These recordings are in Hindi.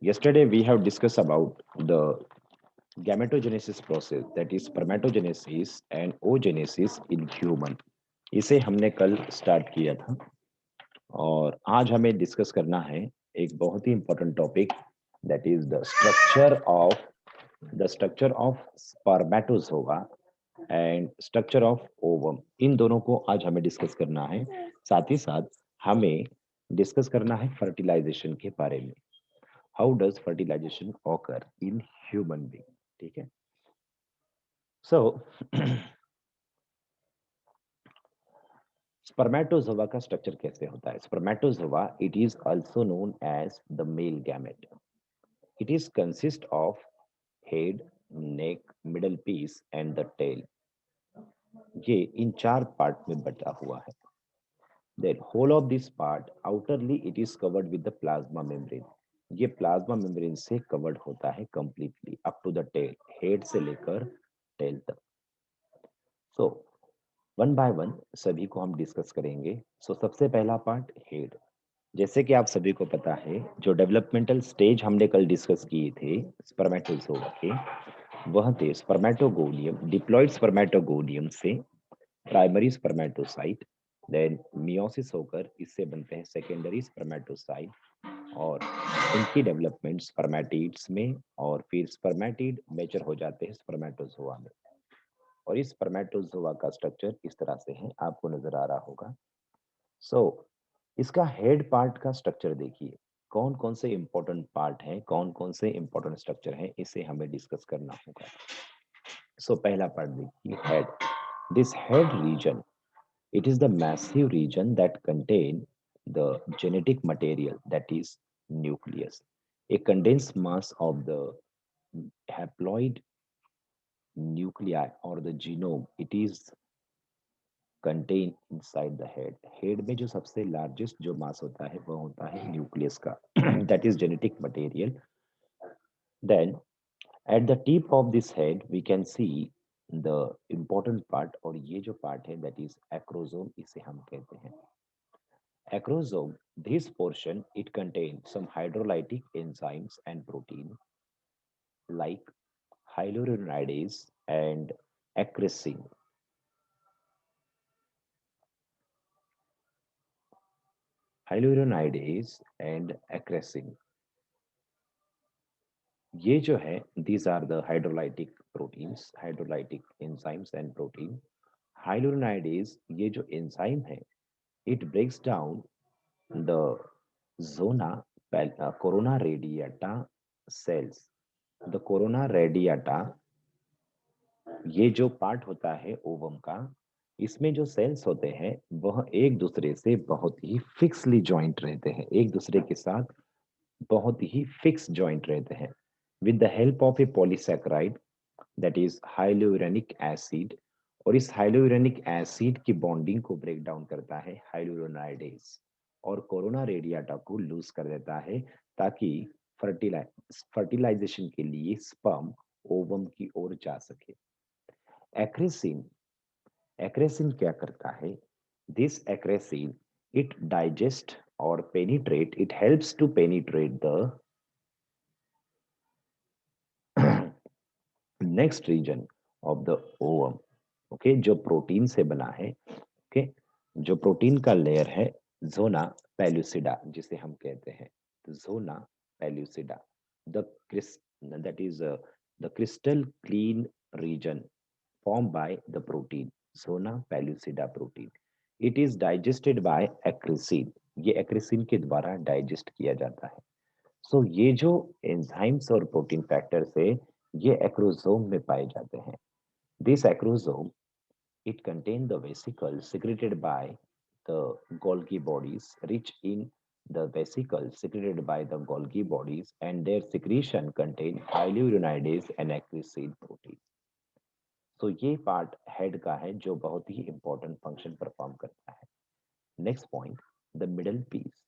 Yesterday we have discussed about the gametogenesis process, that is spermatogenesis and oogenesis in human. इसे हमने कल स्टार्ट किया था और आज हमें डिस्कस करना है एक बहुत ही important topic, that is the structure of spermatozoa and structure of ovum. इन दोनों को आज हमें डिस्कस करना है। साथ ही साथ हमें डिस्कस करना है फर्टिलाइजेशन के बारे में। How does fertilisation occur in human being. ठीक है। सो स्पर्मेटोजोआ का स्ट्रक्चर कैसे होता है? Spermatozoa, it is also known as the male gamete. It is consist of head, neck, middle piece and the tail. ये इन चार पार्ट में बटा हुआ है। Then whole of this part outerly it is covered with the plasma membrane. ये प्लाज्मा मेम्ब्रेन से कवर्ड होता है completely up to the tell, head से लेकर टेल तक। सो वन बाय वन सभी को हम डिस्कस करेंगे। सबसे पहला पार्ट हेड। जैसे कि आप सभी को पता है, जो डेवलपमेंटल स्टेज हमने कल डिस्कस किए थे स्पर्मेटोजोआ के, वह थे स्पर्मेटोगोनियम, डिप्लॉइड स्पर्मेटोगोनियम से प्राइमरी स्पर्मेटोसाइट, देन मियोसिस होकर इससे बनते हैं सेकेंडरी स्पर्मेटोसाइट और इनकी डेवलपमेंट स्पर्मेटिड्स में, और फिर स्पर्मेटिड मेचर हो जाते हैं स्पर्मेटोजोआ में। और इस स्पर्मेटोजोआ का स्ट्रक्चर इस तरह से है, आपको नजर आ रहा होगा। सो इसका हेड पार्ट का स्ट्रक्चर देखिए, कौन कौन से इंपॉर्टेंट पार्ट हैं, कौन कौन से इंपॉर्टेंट स्ट्रक्चर हैं, इसे हमें डिस्कस करना होगा। पहला पार्ट देखिए, head. This head region, it is the massive region that contain the genetic material, that is nucleus, a condensed mass of the haploid nuclei or the genome. It is contained inside the head. Head में जो सबसे largest जो mass होता है वह होता है nucleus का that is genetic material. Then at the tip of this head we can see the important part, और ये जो part है that is acrosome, इसे हम कहते हैं acrosome. This portion, it contains some hydrolytic enzymes and protein like hyaluronidase and acresin. Hyaluronidase and acresin. ये जो है, these are the hydrolytic proteins, hydrolytic enzymes and protein. Hyaluronidase, ये जो enzyme है, it breaks down the zona corona radiata cells. The corona radiata, ये जो पार्ट होता है ओवम का, इसमें जो सेल्स होते हैं वह एक दूसरे से बहुत ही फिक्सली जॉइंट रहते हैं, एक दूसरे के साथ बहुत ही फिक्स जॉइंट रहते हैं with the help of a polysaccharide, that is hyaluronic acid. और इस हाइलोयूरेनिक एसिड की बॉन्डिंग को ब्रेक डाउन करता है हाइलुरोनाइडेज और कोरोना रेडियाटा को लूज कर देता है, ताकि फर्टिलाइजेशन के लिए स्पर्म ओवम की ओर जा सके। एक्रेसिन, एक्रेसिन क्या करता है? दिस एक्रेसिन, इट डाइजेस्ट और penetrate, it helps to penetrate the next region of the ovum. Okay, जो प्रोटीन से बना है। ओके, जो प्रोटीन का लेयर है जोना पेलुसिडा जिसे हम कहते हैं, zona pellucida, the that is the crystal clean region formed by the protein zona pellucida protein. It is digested by acresin. ये एक्रेसिन के द्वारा डाइजेस्ट किया जाता है। ये जो एंजाइम्स और प्रोटीन फैक्टर्स है, ये एक्रोसोम में पाए जाते हैं। This acrosome, it contain the vesicles secreted by the Golgi bodies, rich in the vesicles secreted by the Golgi bodies, and their secretion contain hyaluronidase and acresin protein. ये पार्ट हेड का है जो बहुत ही इंपॉर्टेंट फंक्शन परफॉर्म करता है। Next point, the middle piece.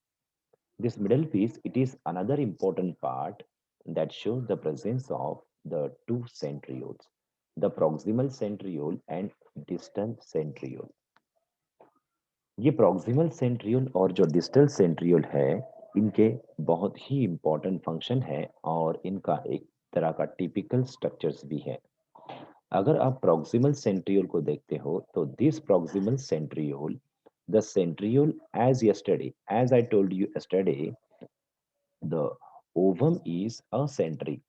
This middle piece, it is another important part that shows the presence of the two centrioles, the proximal centriole and distal centriole. ये proximal centriole और जो distal centriole है, इनके बहुत ही इम्पोर्टेंट फंक्शन है और इनका एक तरह का टिपिकल स्ट्रक्चर्स भी है। अगर आप प्रॉक्सिमल सेंट्रियोल को देखते हो तो this proximal centriole, the centriole as yesterday, as I told you yesterday, the ovum is acentric.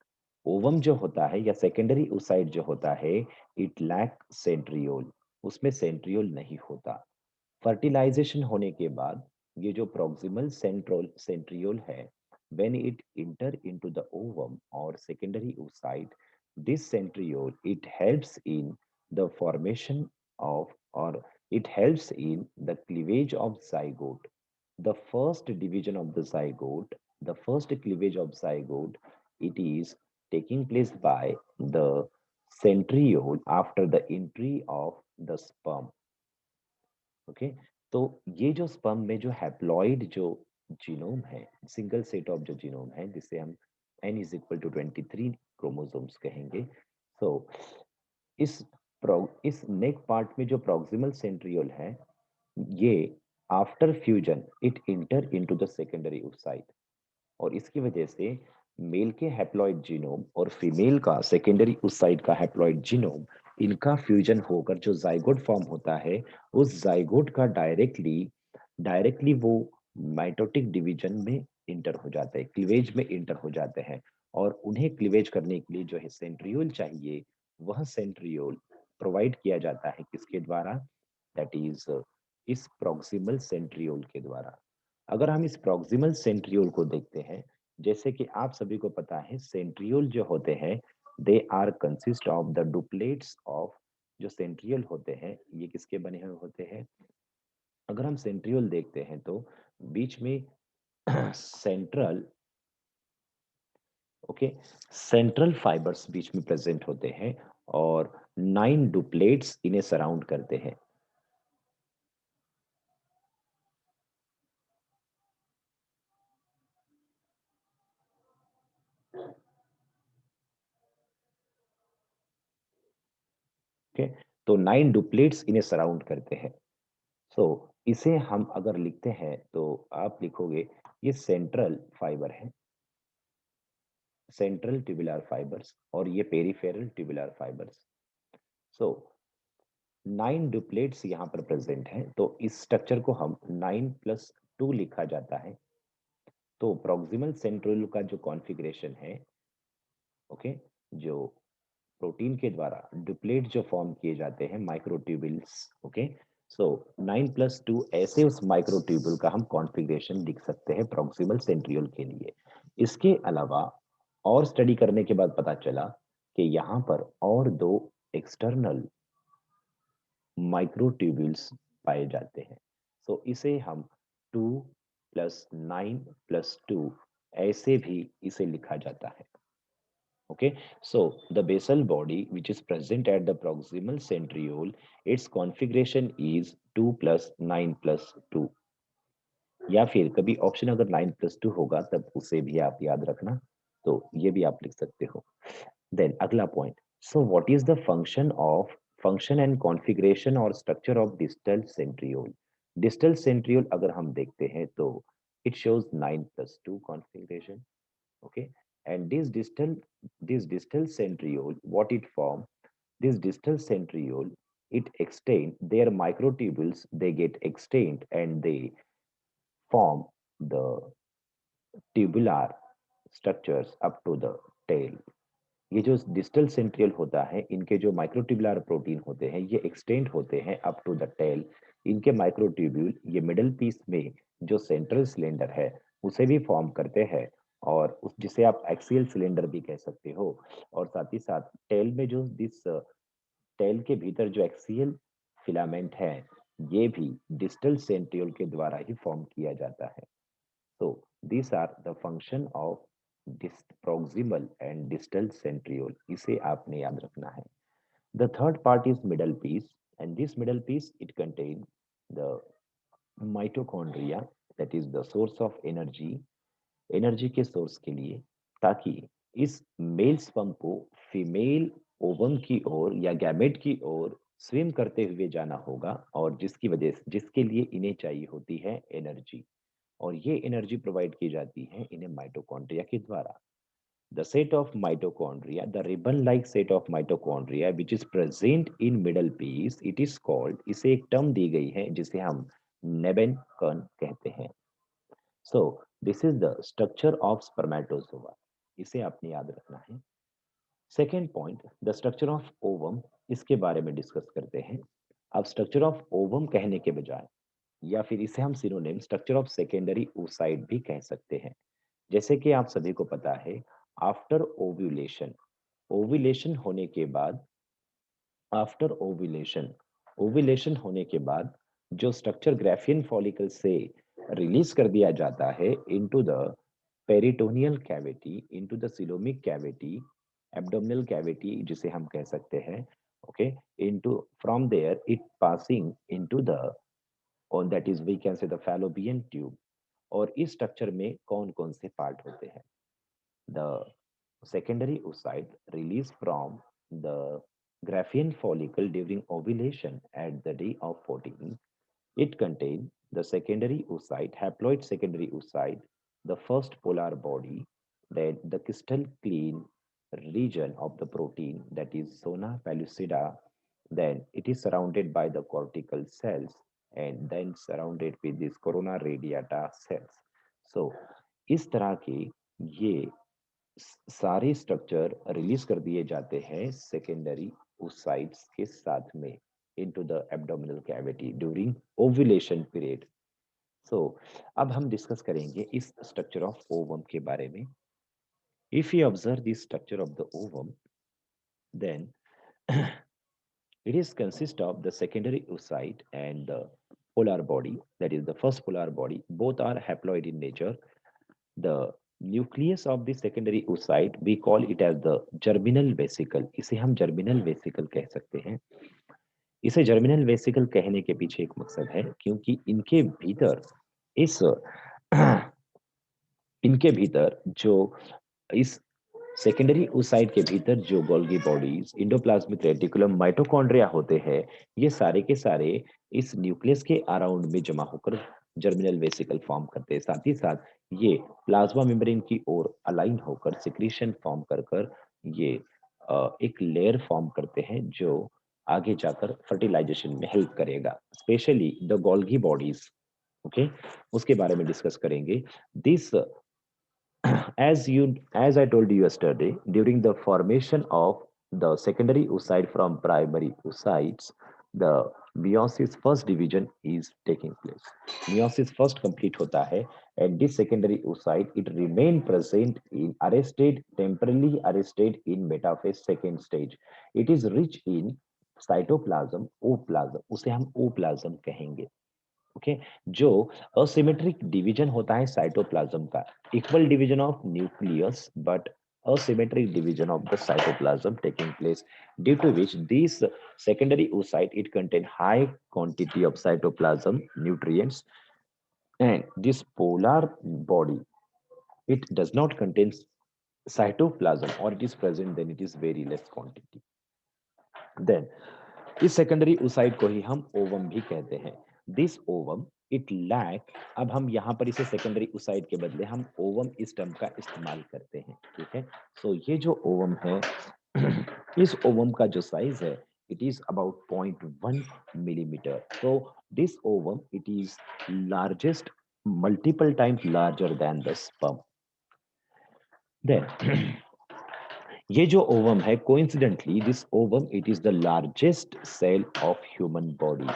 Ovum जो होता है या सेकेंडरी ओसाइट जो होता है, इट लैक सेंट्रियोल, उसमें सेंट्रियोल नहीं होता। फर्टिलाइजेशन होने के बाद ये जो प्रॉक्सिमल सेंट्रोल सेंट्रियोल है, when it enter into the ovum or secondary oocyte, this centriole, it helps in the formation of, or it helps in the cleavage of zygote. The first division of the zygote, the first cleavage of zygote, it is taking place by the centriole after the entry of the sperm. Okay, तो ये जो स्पर्म में जो हैप्लॉइड जो जीनोम है, सिंगल सेट ऑफ जो जीनोम है, जिसे हम n is equal to 23 chromosomes कहेंगे। सो इस इस नेक पार्ट में जो प्रॉक्सिमल सेंट्रियोल है, ये after fusion it inter into the secondary oocyte, और इसकी वजह से मेल के हैप्लॉइड जीनोम और फीमेल का सेकेंडरी उस साइड का हैप्लॉइड जीनोम, इनका फ्यूजन होकर जो जाइगोट फॉर्म होता है, उस जाइगोट का डायरेक्टली डायरेक्टली वो माइटोटिक डिवीजन में इंटर हो जाते हैं, क्लीवेज में इंटर हो जाते हैं। और उन्हें क्लीवेज करने के लिए जो है सेंट्रियोल चाहिए, वह सेंट्रियोल प्रोवाइड किया जाता है किसके द्वारा? दैट इज इस प्रॉक्सिमल सेंट्रियोल के द्वारा। अगर हम इस प्रॉक्सिमल सेंट्रियोल को देखते हैं, जैसे कि आप सभी को पता है सेंट्रियोल जो होते हैं, they are consist of the duplets of, जो सेंट्रियोल होते हैं ये किसके बने हुए होते हैं? अगर हम सेंट्रियोल देखते हैं तो बीच में सेंट्रल, ओके, सेंट्रल फाइबर्स बीच में प्रेजेंट होते हैं और 9 डुप्लेट्स इन्हें सराउंड करते हैं। ओके, तो 9 डुप्लेट्स इन्हें सराउंड करते हैं। सो इसे हम अगर लिखते हैं तो आप लिखोगे ये सेंट्रल फाइबर है, सेंट्रल ट्यूबुलर फाइबर्स, और ये पेरिफेरल ट्यूबुलर फाइबर्स। सो 9 डुप्लेट्स यहाँ पर प्रेजेंट हैं, तो इस स्ट्रक्चर को हम 9+2 लिखा जाता है। तो प्रॉक्सिमल सेंट्रियोल का जो कॉन्फ़िगरेशन है, ओके, जो प्रोटीन के द्वारा डुप्लेट जो फॉर्म किए जाते हैं माइक्रोट्यूबुल्स, ओके, सो 9+2 ऐसे उस माइक्रोट्यूबुल का हम कॉन्फ़िगरेशन लिख सकते हैं प्रॉक्सिमल सेंट्रियोल के लिए। इसके अलावा और स्टडी करने के बाद पता चला कि यहाँ पर और दो एक्सटर्नल माइक्रोट्यूबुल्स पाए जाते हैं। सो इसे हम 2+9+2 ऐसे भी इसे लिखा जाता है। Okay, so the basal body which is present at the proximal centriole, its configuration is 2+9+2, या फिर कभी ऑप्शन अगर 9+2 होगा तब उसे भी आप याद रखना, तो ये भी आप लिख सकते हो। देन अगला point, so what is the function and configuration और structure of distal centriole? Distal centriole अगर हम देखते हैं तो it shows 9+2 configuration, okay, and this distal centriole, what it form, this distal centriole, it extend their microtubules, they get extend and they form the tubular structures up to the tail। ये जो डिस्टल सेंट्रियल होता है, इनके जो माइक्रोट्यूबुलर प्रोटीन होते हैं ये एक्सटेंड होते हैं अप टू द टेल। इनके माइक्रोट्यूब्यूल ये मिडल पीस में जो सेंट्रल सिलेंडर है उसे भी फॉर्म करते हैं, और उस जिसे आप एक्सियल सिलेंडर भी कह सकते हो। और साथ ही साथ टेल में जो दिस टेल के भीतर जो एक्सियल फिलामेंट है, ये भी डिस्टल सेंट्रियोल के द्वारा ही फॉर्म किया जाता है। So these are the function of proximal and distal centriole, इसे आपने याद रखना है। The third part is middle piece, and this middle piece it contains the mitochondria, that is the source of energy, energy के सोर्स के लिए, ताकि इस मेल स्पर्म को फीमेल ओवम की ओर या गैमेट की ओर स्विम करते हुए जाना होगा, और जिसकी वजह से जिसके लिए इन्हें चाहिए होती है एनर्जी। और ये एनर्जी प्रोवाइड की जाती है इन्हें माइटोकॉन्ड्रिया के द्वारा। The set of mitochondria, the ribbon-like set of mitochondria which is present in middle piece, it is called, इसे एक टर्म दी गई है जिसे हम नेबेन कण कहते हैं। So this is the structure of spermatozoa, इसे आपने याद रखना है। Second point, the structure of ovum, इसके बारे में डिस्कस करते हैं। अब स्ट्रक्चर ऑफ ओवम कहने के बजाय या फिर इसे हम synonym structure of secondary oocyte भी कह सकते हैं। जैसे कि आप सभी को पता है, आफ्टर ओव्यूलेशन, ओव्यूलेशन होने के बाद, आफ्टर ओव्यूलेशन, ओव्यूलेशन होने के बाद जो स्ट्रक्चर ग्राफियन फॉलिकल से रिलीज कर दिया जाता है into the peritoneal cavity, into the coelomic cavity, abdominal cavity जिसे हम कह सकते हैं, okay, into from there it passing into the, और that is we can say the fallopian tube. और इस स्ट्रक्चर में कौन कौन से पार्ट होते हैं? The secondary oocyte released from the Graafian follicle during ovulation at the day of 14. It contains the secondary oocyte, haploid secondary oocyte, the first polar body, then the crystalline region of the protein, that is zona pellucida, then it is surrounded by the cortical cells and then surrounded with this corona radiata cells. So इस तरह के ये सारे स्ट्रक्चर रिलीज कर दिए जाते हैं सेकेंडरी oocytes के साथ में into the abdominal cavity during ovulation period. So अब हम डिस्कस करेंगे इस स्ट्रक्चर ऑफ ओवम के बारे में। If you observe the structure of the ovum, then it is consist of the secondary oocyte and the polar body, that is the first polar body. Both are haploid in nature. The nucleus of the secondary oocyte, we call it as the germinal vesicle. इसे हम germinal vesicle कह सकते हैं। इसे germinal vesicle कहने के पीछे एक मकसद है, क्योंकि इनके भीतर इस इनके भीतर जो इस सेकेंडरी oocyte के भीतर जो Golgi bodies, endoplasmic reticulum, mitochondria होते हैं, ये सारे के सारे इस न्यूक्लियस के अराउंड में जमा होकर जर्मिनल वेसिकल फॉर्म करते हैं। साथ ही साथ ये प्लाज्मा मेम्ब्रेन की ओर अलाइन होकर सिक्रीशन फॉर्म कर कर ये एक लेयर फॉर्म करते हैं जो आगे जाकर फर्टिलाइजेशन में हेल्प करेगा, specially the Golgi bodies. Okay, उसके बारे में डिस्कस करेंगे। This as I told you yesterday, during the formation of the secondary oocyte from primary oocytes, the meiosis first division is taking place. Meiosis first complete hota hai, and this secondary oocyte it remain present in temporarily arrested in metaphase second stage. It is rich in cytoplasm, oplasm, उसे हम oplasm कहेंगे। ओके, जो असिमेट्रिक डिवीजन होता है साइटोप्लाज्म का, equal division of nucleus but asymmetric division of the cytoplasm taking place, due to which these secondary oocyte it contain high quantity of cytoplasm nutrients, and this polar body it does not contain cytoplasm, or it is present then it is very less quantity. Then इस सेकेंडरी oocyte को ही हम ओवम भी कहते हैं। दिस ओवम इट लैक, अब हम यहाँ पर इसे सेकेंडरी oocyte के बदले हम ओवम इस टर्म का इस्तेमाल करते हैं, ठीक है। सो ये जो ओवम है इस ओवम का जो साइज है it is about 0.1 millimeter. So this ovum it is largest, multiple times larger than the sperm. Then ये जो ओवम है, coincidentally this ovum it is the largest cell of human body.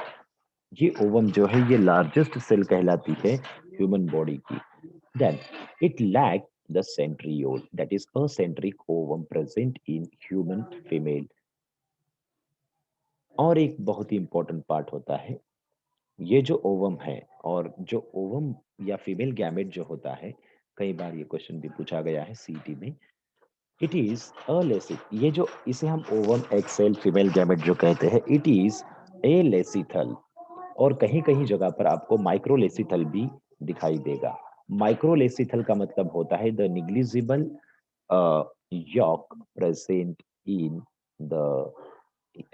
ये ओवम जो है ये लार्जेस्ट सेल कहलाती है ह्यूमन बॉडी की। Then it lack the centriole, that is a centric ovum present in human female. और एक बहुत ही इंपॉर्टेंट पार्ट होता है, ये जो ओवम है और जो ओवम या फीमेल गैमेट जो होता है, कई बार ये क्वेश्चन भी पूछा गया है सीटी में, इट इज अलेसिथ। ये जो इसे हम ओवम एक्सेल फीमेल गैमेट जो कहते हैं, इट इज ए लेसिथल, और कहीं कहीं जगह पर आपको माइक्रोलेसिथल भी दिखाई देगा। माइक्रोलेसिथल का मतलब होता है the negligible yolk present in the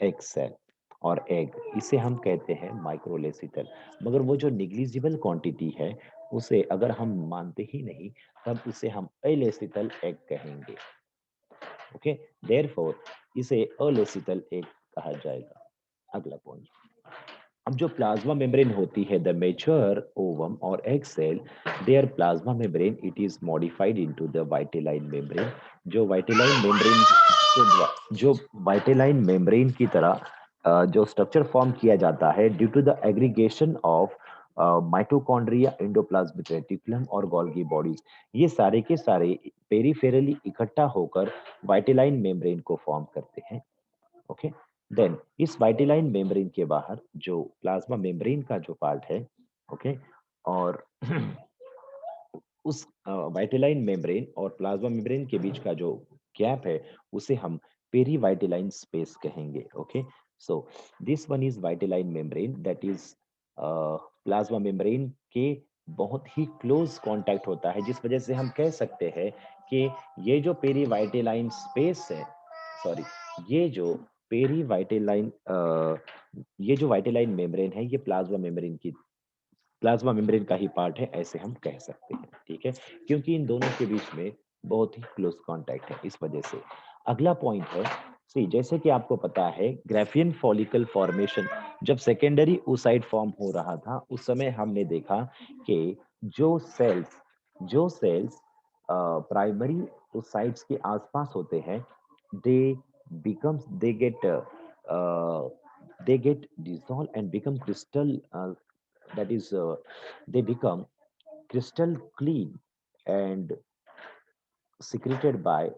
egg cell और एग, इसे हम कहते हैं माइक्रोलेसिथल। मगर वो जो निग्लिजिबल क्वांटिटी है उसे अगर हम मानते ही नहीं तब उसे हम अलेसिटल एग कहेंगे। ओके, देयरफॉर इसे अलेसिटल एग कहा जाएगा। अगला पॉइंट, अब जो प्लाज्मा मेम्ब्रेन होती है, द मेच्योर ओवम और egg cell, their plasma membrane it is modified into the vitelline membrane. जो वाइटेलाइन मेम्ब्रेन जो वाइटेलाइन मेम्ब्रेन की तरह जो स्ट्रक्चर फॉर्म किया जाता है due to the aggregation of mitochondria, endoplasmic reticulum और गोल्गी बॉडीज, ये सारे के सारे पेरिफेरली इकट्ठा होकर वाइटेलाइन मेम्ब्रेन को फॉर्म करते हैं। ओके, देन इस वाइटेलाइन मेम्ब्रेन के बाहर जो प्लाज्मा मेम्ब्रेन का जो पार्ट है, ओके, और उस वाइटेलाइन मेम्ब्रेन और प्लाज्मा मेम्ब्रेन के बीच का जो गैप है उसे हम पेरीवाइटेलाइन स्पेस कहेंगे। Okay, so this one is vitelline membrane, that is plasma membrane के बहुत ही क्लोज कांटेक्ट होता है, जिस वजह से हम कह सकते हैं कि ये जो पेरीवाइटेलाइन स्पेस है, सॉरी, ये जो पेरीवाइटेलाइन ये जो वाइटेलाइन मेम्ब्रेन है ये प्लाज्मा मेम्ब्रेन का ही पार्ट है, ऐसे हम कह सकते हैं। ठीक है, क्योंकि इन दोनों के बीच में बहुत ही क्लोज कांटेक्ट है, इस वजह से। अगला पॉइंट है, सी जैसे कि आपको पता है ग्राफियन फॉलिकल फॉर्मेशन जब सेकेंडरी oocyte फॉर्म हो रहा था उस समय हमने देखा कि जो सेल्स प्राइमरी oocytes के आसपास होते हैं, दे becomes they get dissolved and become crystal, that is they become crystal clean and secreted by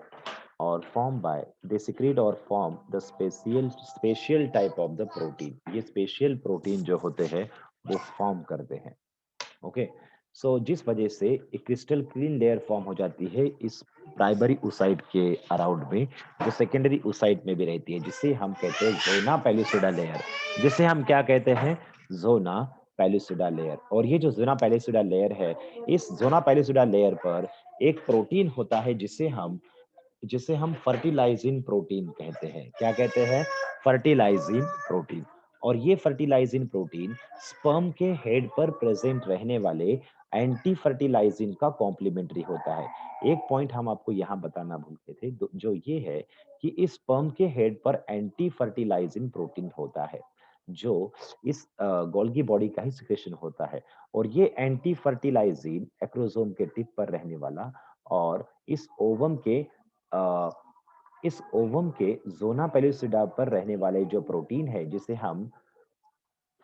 or formed by they secrete or form the spatial type of the protein, ये स्पेशियल प्रोटीन जो होते हैं वो फॉर्म करते हैं। ओके, सो जिस वजह से एक क्रिस्टल क्लीन लेयर फॉर्म हो जाती है इस प्राइमरी oocyte के अराउंड में, जो सेकेंडरी oocyte में भी रहती है, जिसे हम कहते हैं जोना पेलिसिडा लेयर, जिसे हम क्या कहते हैं, जोना पेलिसिडा लेयर। और ये जो जोना पेलिसिडा लेयर है, इस जोना पेलिसिडा लेयर पर एक प्रोटीन होता है जिसे हम फर्टिलाइजिन प्रोटीन कहते हैं। क्या कहते हैं, फर्टिलाइजिन प्रोटीन। और ये फर्टिलाइजिन प्रोटीन स्पर्म के हेड पर प्रेजेंट रहने वाले एंटी फर्टिलाइजिन का कॉम्प्लीमेंट्री होता है। एक पॉइंट हम आपको यहाँ बताना भूल गए थे, जो ये है कि इस स्पर्म के हेड पर एंटी फर्टिलाइजिन प्रोटीन होता है, जो इस गोल्गी बॉडी का ही सिक्रेशन होता है। और ये एंटी फर्टिलाइजिन एक्रोसोम के टिप पर रहने वाला और अ, इस ओवम के जोना पेलिसिडा पर रहने वाले जो प्रोटीन है जिसे हम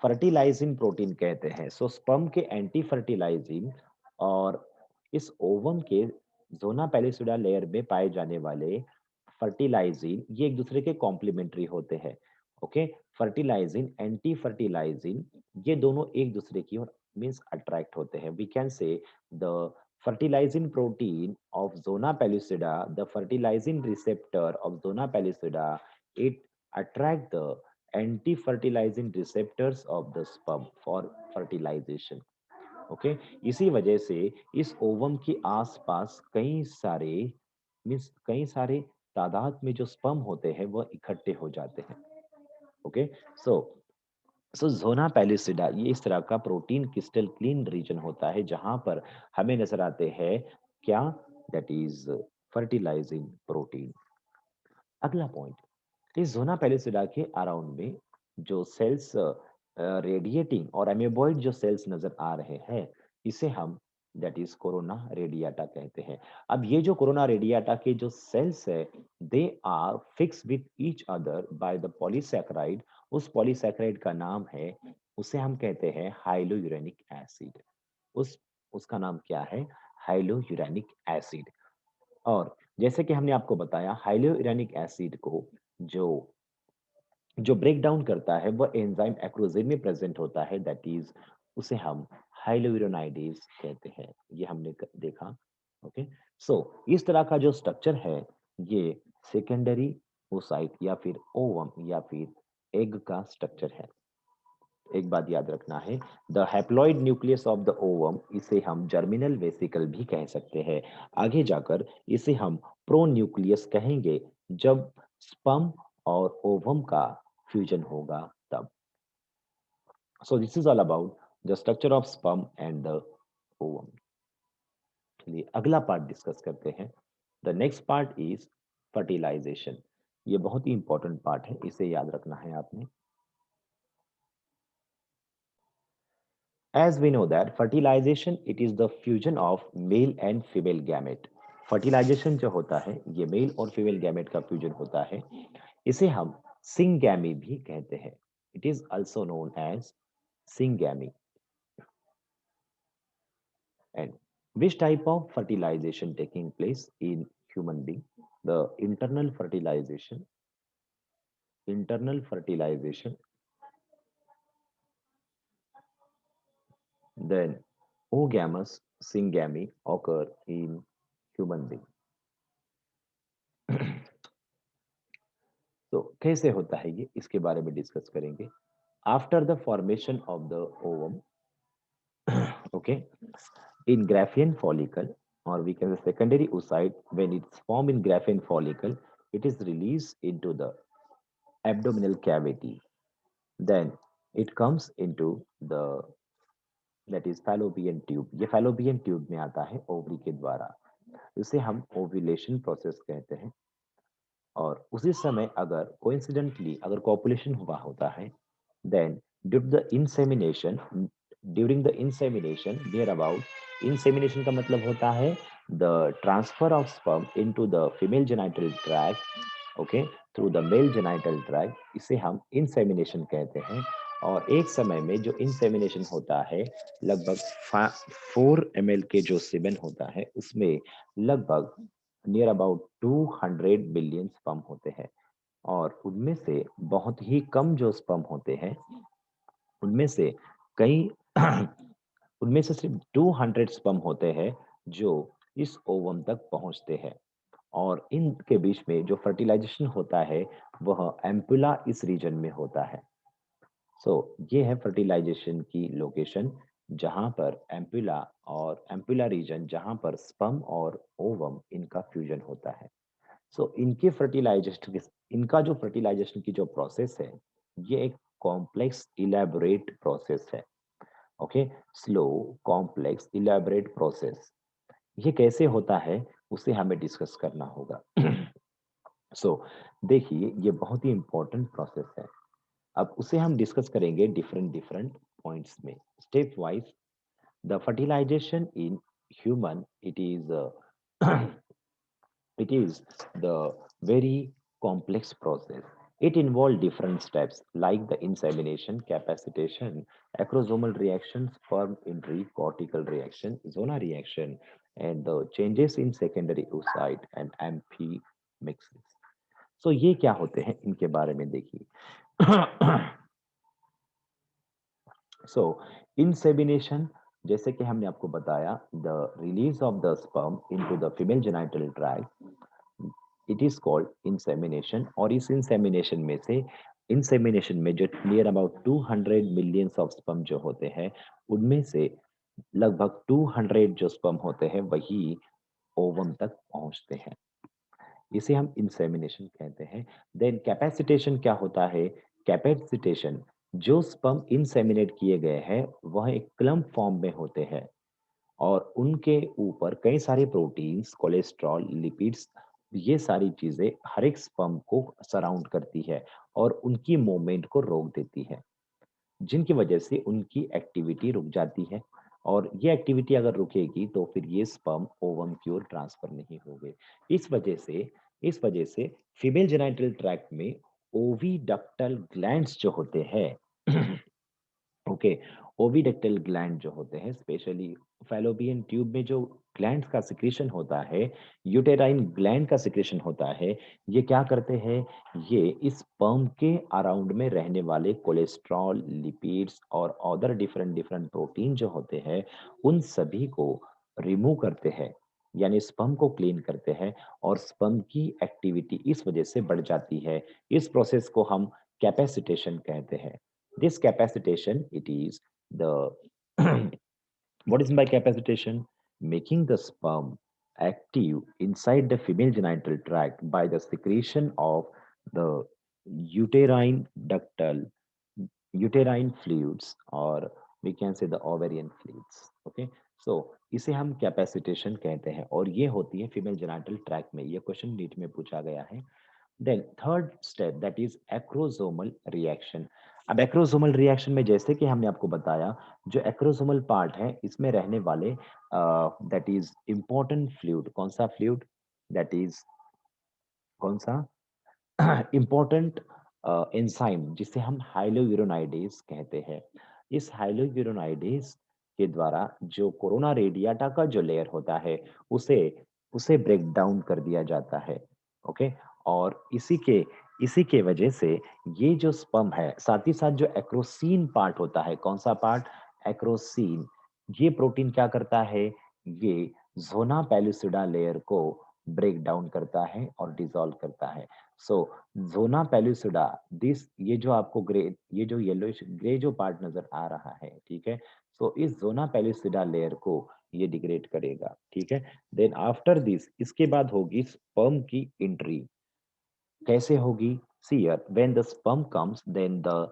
फर्टिलाइजिन प्रोटीन कहते हैं। सो स्पर्म के एंटी फर्टिलाइजिन और इस ओवम के जोना पेलिसिडा लेयर में पाए जाने वाले फर्टिलाइजिन, ये एक दूसरे के कॉम्प्लीमेंट्री होते हैं। ओके, फर्टिलाइजिन, एंटी फर्टिलाइजिन, ये दोनों एक दूसरे की ओर मींस अट्रैक्ट होते हैं। We can say the fertilizing protein of zona pellucida, the fertilizing receptor of zona pellucida, it attract the anti-fertilizing receptors of the sperm for fertilization. Okay, इसी वजह से इस ओवम के आसपास कई सारे तादाद में जो स्पर्म होते हैं वह इकट्ठे हो जाते हैं। ओके, सो जोना पेलिसिडा ये इस तरह का प्रोटीन क्रिस्टल क्लीन रीजन होता है जहां पर हमें नजर आते हैं क्या, दैट इज फर्टिलाइजिंग प्रोटीन। अगला पॉइंट, इस जोना पेलिसिडा के अराउंड में जो सेल्स रेडिएटिंग और एमेबॉइड जो सेल्स नजर आ रहे हैं, इसे हम दैट इज कोरोना रेडियाटा कहते हैं। अब ये जो कोरोना रेडियाटा के जो सेल्स है, they are fix with each other by the polysaccharide. उस पॉलीसैकेराइड का नाम है, उसे हम कहते हैं हाइलोयूरेनिक एसिड। उस उसका नाम क्या है, हाइलोयूरेनिक एसिड। और जैसे कि हमने आपको बताया हाइलोयूरेनिक एसिड को जो जो ब्रेक डाउन करता है वह एंजाइम एक्रोजिन में प्रेजेंट होता है, दैट इज उसे हम हाइलोयूरोनाइडेज कहते हैं। ये हमने देखा। ओके, सो इस तरह का जो स्ट्रक्चर है ये सेकेंडरी oocyte या फिर ओवम या फिर एग का स्ट्रक्चर है। एक बात याद रखना है, the haploid nucleus of the ovum, इसे हम जर्मिनल वेसिकल भी कह सकते हैं। आगे जाकर इसे हम प्रो न्यूक्लियस कहेंगे जब स्पर्म और ओवम का फ्यूजन होगा तब। So this is all about the structure of sperm and the ovum. चलिए अगला पार्ट डिस्कस करते हैं। The next part is fertilisation. ये बहुत ही इंपॉर्टेंट पार्ट है, इसे याद रखना है आपने। As we know that fertilization, it is the fusion of male and female gamete. Fertilisation जो होता है ये मेल और फीमेल गैमेट का फ्यूजन होता है। इसे हम सिंगैमी भी कहते हैं। It is also known as syngamy. And which type of fertilization taking place in human being? The internal fertilization, then oogamous syngamy occur in human being. तो कैसे होता है ये, इसके बारे में डिस्कस करेंगे। After the formation of the ovum, okay, in Graafian follicle, or we can say secondary oocyte, when it's formed in Graafian follicle, it is released into the abdominal cavity. Then it comes into the, that is fallopian tube. ये fallopian tube में आता है ओवरी के द्वारा। इसे हम ओव्यूलेशन प्रोसेस कहते हैं। और उसी समय अगर कोइंसिडेंटली अगर कॉपुलेशन हुआ होता है, then due to the insemination, during the insemination near about, insemination का मतलब होता है the transfer of sperm into the female genital tract, okay, through the male genital tract, इसे हम insemination कहते हैं। और एक समय में जो insemination होता है, लगभग 4 ml के जो सीमेन होता है उसमें लगभग नियर अबाउट 200 बिलियन स्पर्म होते हैं। और उनमें से बहुत ही कम जो स्पर्म होते हैं, उनमें से कई उनमें से सिर्फ 200 स्पर्म होते हैं जो इस ओवम तक पहुंचते हैं। और इनके बीच में जो फर्टिलाइजेशन होता है वह एम्पुला इस रीजन में होता है। सो ये है फर्टिलाइजेशन की लोकेशन, जहां पर एम्पुला और एम्पुला रीजन, जहां पर स्पर्म और ओवम इनका फ्यूजन होता है। सो इनके फर्टिलाइजेशन, इनका जो फर्टिलाइजेशन की जो प्रोसेस है, ये एक कॉम्प्लेक्स इलेबोरेट प्रोसेस है। Okay, slow complex elaborate process. ये कैसे होता है उसे हमें डिस्कस करना होगा। सो देखिए ये बहुत ही इंपॉर्टेंट प्रोसेस है। अब उसे हम डिस्कस करेंगे डिफरेंट डिफरेंट पॉइंट्स में, stepwise. The fertilisation in human, it is it is the very complex process. It involves different steps like the insemination, capacitation, acrosomal reaction, sperm entry, cortical reaction, zona reaction, and the changes in secondary oocyte and amphimixis. So ये क्या होते हैं इनके बारे में देखिए। सो इंसेमिनेशन, जैसे कि हमने आपको बताया, the release of the sperm into the female genital tract, it is called insemination. और इस इंसेमिनेशन में से, इंसेमिनेशन में जो near about 200 millions of sperm जो होते हैं, उनमें से लगभग 200 जो स्पर्म होते हैं वही ओवम तक पहुंचते हैं। इसे हम इंसेमिनेशन कहते हैं। देन कैपेसिटेशन क्या होता है? कैपेसिटेशन, जो स्पर्म इंसेमिनेट किए गए हैं वह एक क्लम्प फॉर्म में होते हैं और उनके ऊपर कई सारे प्रोटीन्स, कोलेस्ट्रॉल, लिपिड्स, ये सारी चीजें हर एक स्पर्म को सराउंड करती है और उनकी मूवमेंट को रोक देती है, जिनकी वजह से उनकी एक्टिविटी रुक जाती है। और ये एक्टिविटी अगर रुकेगी तो फिर ये स्पर्म ओवम की ओर ट्रांसफर नहीं होंगे। इस वजह से फीमेल जेनिटल ट्रैक्ट में ओविडक्टल ग्लैंड्स जो होते हैं, ओके, ओविडक्टल ग्लैंड जो होते हैं, स्पेशली फैलोपियन ट्यूब में जो ग्लैंड्स का सिक्रेशन होता है, यूटेराइन ग्लैंड का सिक्रेशन होता है, ये क्या करते हैं? ये इस स्पर्म के अराउंड में रहने वाले कोलेस्ट्रॉल, लिपिड्स और अदर डिफरेंट डिफरेंट प्रोटीन जो होते हैं, उन सभी को रिमूव करते हैं, यानी स्पर्म को क्लीन करते हैं। और स्पर्म की एक्टिविटी इस वजह से बढ़ जाती है। इस प्रोसेस को हम कैपेसिटेशन कहते हैं। This capacitation, it is the what is by capacitation? Making the sperm active inside the female genital tract by the secretion of the uterine ductal uterine fluids, or we can say the ovarian fluids. Okay, सो इसे हम कैपेसिटेशन कहते हैं और ये होती है फीमेल जेनिटल ट्रैक में। ये क्वेश्चन नीट में पूछा गया है। Then third step that is acrosomal reaction. अब एक्रोसोमल रिएक्शन में जैसे कि हमने आपको बताया, जो एक्रोसोमल पार्ट है इसमें रहने वाले दैट इज इंपॉर्टेंट फ्लूइड, कौन सा फ्लूइड, दैट इज कौन सा इंपॉर्टेंट एंजाइम जिसे हम हाइलोयूरोनाइडेज कहते हैं। इस हाइलोयूरोनाइडेज के द्वारा जो कोरोना रेडियाटा का जो लेयर होता है उसे उसे ब्रेक डाउन कर दिया जाता है। ओके, और इसी के वजह से ये जो स्पर्म है, साथ ही साथ जो एक्रोसीन पार्ट होता है, कौन सा पार्ट, एक्रोसीन, ये प्रोटीन क्या करता है, ये जोना पेलुसिडा लेयर को ब्रेक डाउन करता है और डिसॉल्व करता है। सो ज़ोना पेलुसिडा, दिस, ये जो आपको ग्रे, ये जो येलोइश ग्रे जो पार्ट नजर आ रहा है, ठीक है, सो इस ज़ोना पेलुसिडा लेयर को ये डिग्रेड करेगा, ठीक है। देन आफ्टर दिस, इसके बाद होगी स्पर्म की एंट्री। कैसे होगी, see here, when the sperm comes then the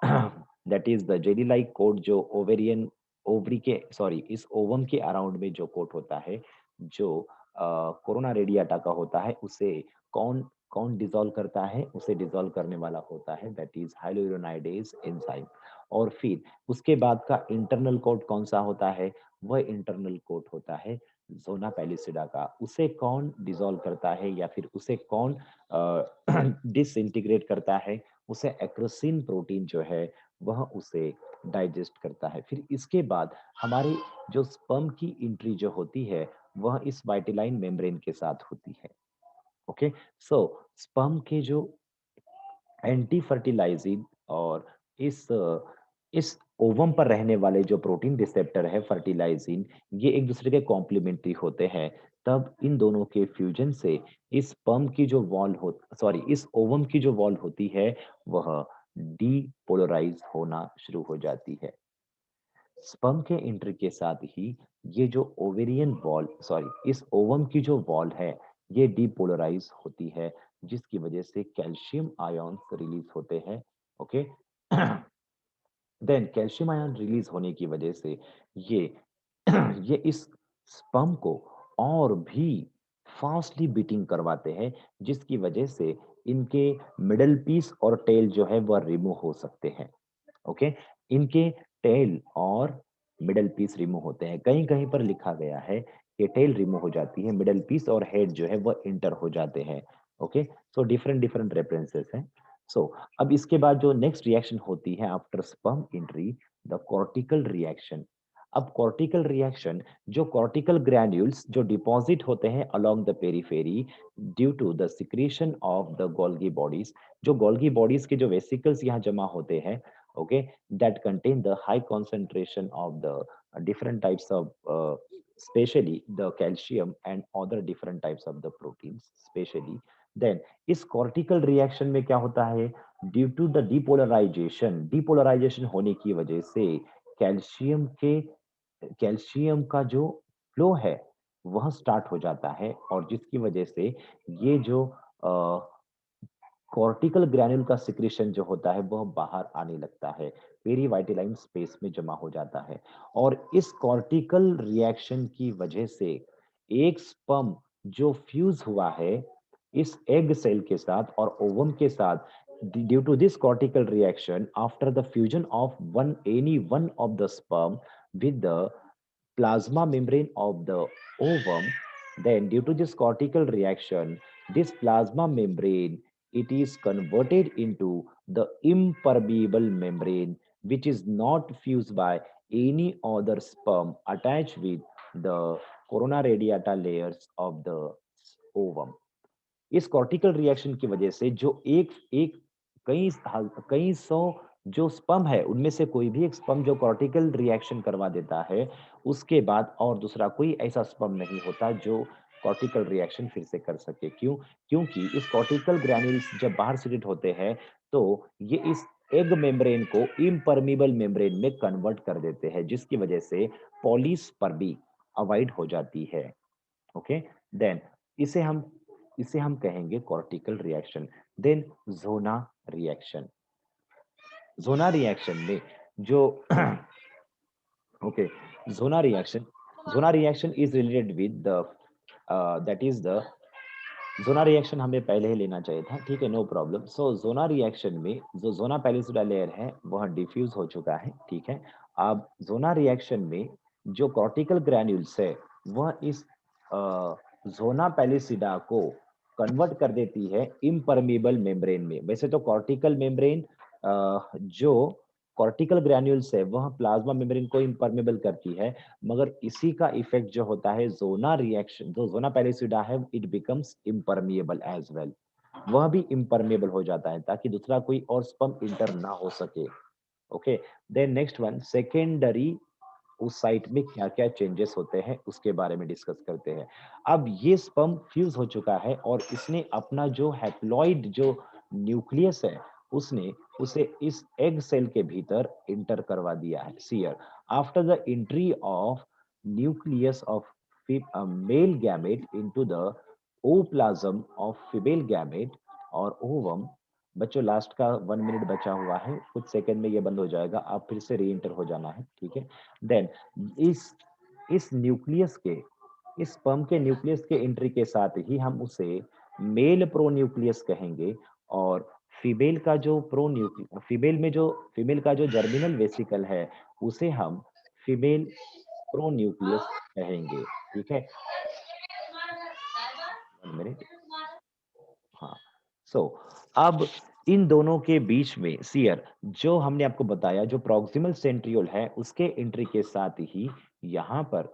that is the jelly like coat जो ओवेरियन, ओवरी के सॉरी इस ओवम के अराउंड में जो कोट होता है, जो कोरोना रेडियाटा का होता है, उसे कौन कौन डिसॉल्व करता है, उसे डिसॉल्व करने वाला होता है दैट इज हाइलोयूरोनाइडेज एंजाइम। और फिर उसके बाद का इंटरनल कोट कौन सा होता है, वह इंटरनल कोट होता है जोना पेलिसिडा का। उसे कौन डिसॉल्व करता है या फिर उसे कौन डिसइंटीग्रेट करता है, उसे एक्रोसिन प्रोटीन जो है वह उसे डाइजेस्ट करता है। फिर इसके बाद हमारी जो स्पर्म की एंट्री जो होती है वह इस वाइटिलाइन मेम्ब्रेन के साथ होती है। ओके, सो स्पर्म के जो एंटी फर्टिलाइजिंग और इस ओवम पर रहने वाले जो प्रोटीन रिसेप्टर है फर्टिलाइजिन, ये एक दूसरे के कॉम्प्लीमेंट्री होते हैं। तब इन दोनों के फ्यूजन से इस स्पर्म की जो वॉल हो सॉरी इस ओवम की जो वॉल होती है वह डीपोलराइज होना शुरू हो जाती है। स्पर्म के एंट्री के साथ ही ये जो ओवेरियन वॉल सॉरी इस ओवम की जो वॉल है ये डीपोलराइज होती है, जिसकी वजह से कैल्शियम आयॉन्स रिलीज होते हैं। Okay, then calcium ion release होने की वजह से ये ये इस स्पर्म को और भी फास्टली बीटिंग करवाते हैं, जिसकी वजह से इनके मिडल पीस और टेल जो है वह रिमूव हो सकते हैं। ओके, इनके टेल और मिडल पीस रिमूव होते हैं। कहीं कहीं पर लिखा गया है कि टेल रिमूव हो जाती है, मिडल पीस और हेड जो है वह इंटर हो जाते हैं। Okay, so different different references हैं। सो अब इसके बाद जो नेक्स्ट रिएक्शन होती है after sperm entry, the cortical reaction. अब कॉर्टिकल रिएक्शन, जो कॉर्टिकल ग्रैन्यूल्स जो डिपॉजिट होते हैं along the periphery due to the secretion of the Golgi bodies, जो गोल्गी बॉडीज के जो वेसिकल्स यहाँ जमा होते हैं, okay, that contain the high concentration of the different types of especially the calcium and other different types of the proteins especially, then इस cortical reaction में क्या होता है, due to the depolarization होने की वजह से कैल्शियम के कैल्शियम का जो फ्लो है वह स्टार्ट हो जाता है, और जिसकी वजह से ये जो कॉर्टिकल ग्रैन्यूल का सिक्रीशन जो होता है वह बाहर आने लगता है, पेरीवाइटिलाइन स्पेस में जमा हो जाता है। और इस कॉर्टिकल रिएक्शन की वजह से एक स्पर्म जो फ्यूज हुआ है इस एग सेल के साथ और ओवम के साथ, due to this cortical reaction after the fusion of one any one of the sperm with the plasma membrane of the ovum, then due to this cortical reaction, this plasma membrane, it is converted into the impermeable membrane, which is not fused by any other sperm attached with the corona radiata layers of the ovum. इस कॉर्टिकल रिएक्शन की वजह से जो एक एक कई सौ जो स्पर्म है उनमें से कोई भी एक स्पर्म जो कॉर्टिकल रिएक्शन करवा देता है, उसके बाद और दूसरा कोई ऐसा स्पर्म नहीं होता जो कॉर्टिकल रिएक्शन फिर से कर सके। क्यों? क्योंकि इस कॉर्टिकल ग्रैन्यूल्स जब बाहर सीक्रेट होते हैं तो ये इस एग मेम्ब्रेन को इम्परमीबल मेम्ब्रेन में कन्वर्ट कर देते हैं, जिसकी वजह से पॉलीस्पर्मी अवॉइड हो जाती है। ओके, देन इसे हम इसे हम कहेंगे cortical reaction. Then zona reaction, zona reaction में जो okay, zona reaction Zona reaction is related with the that is the zona reaction हमें पहले ही लेना चाहिए था, ठीक है, no problem. So zona reaction में जो जोना पैलिसुडा लेयर है वह डिफ्यूज हो चुका है, ठीक है। अब जोना रिएक्शन में जो कॉर्टिकल ग्रैन्यूल्स है वह इस जोना पैलिसिडा को कन्वर्ट कर देती है इम्परमीबल मेम्ब्रेन में। वैसे तो कॉर्टिकल मेम्ब्रेन जो कॉर्टिकल ग्रैन्यूल्स है वह प्लाज्मा मेम्ब्रेन को इम्परमेबल करती है, मगर इसी का इफेक्ट जो होता है जोना रिएक्शन, जो जोना पैलिसिडा है it becomes impermeable as well, वह भी इम्परमेबल हो जाता है ताकि दूसरा कोई और स्पर्म इंटर ना हो सके। Okay, then next one secondary, उस साइट में क्या-क्या चेंजेस होते हैं उसके बारे में डिस्कस करते हैं। अब ये स्पर्म फ्यूज हो चुका है और इसने अपना जो हैप्लॉइड जो न्यूक्लियस है उसने उसे इस एग सेल के भीतर इंटर करवा दिया है। See here, after the entry of nucleus of male gamete into the ooplasm of female gamete और ओवम। बच्चों लास्ट का 1 मिनट बचा हुआ है, कुछ सेकंड में ये बंद हो जाएगा, आप फिर से री एंटर हो जाना है, ठीक है। देन इस इस न्यूक्लियस के, इस स्पर्म के न्यूक्लियस के एंट्री के साथ ही हम उसे मेल प्रो न्यूक्लियस कहेंगे और फीमेल का जो प्रो न्यूक्लियस, फीमेल का जो जर्मिनल वेसिकल है उसे हम फीमेल प्रो न्यूक्लियस कहेंगे, ठीक है। 1 मिनट। हाँ, सो अब इन दोनों के बीच में सियर जो हमने आपको बताया जो प्रॉक्सिमल सेंट्रियोल है उसके एंट्री के साथ ही यहाँ पर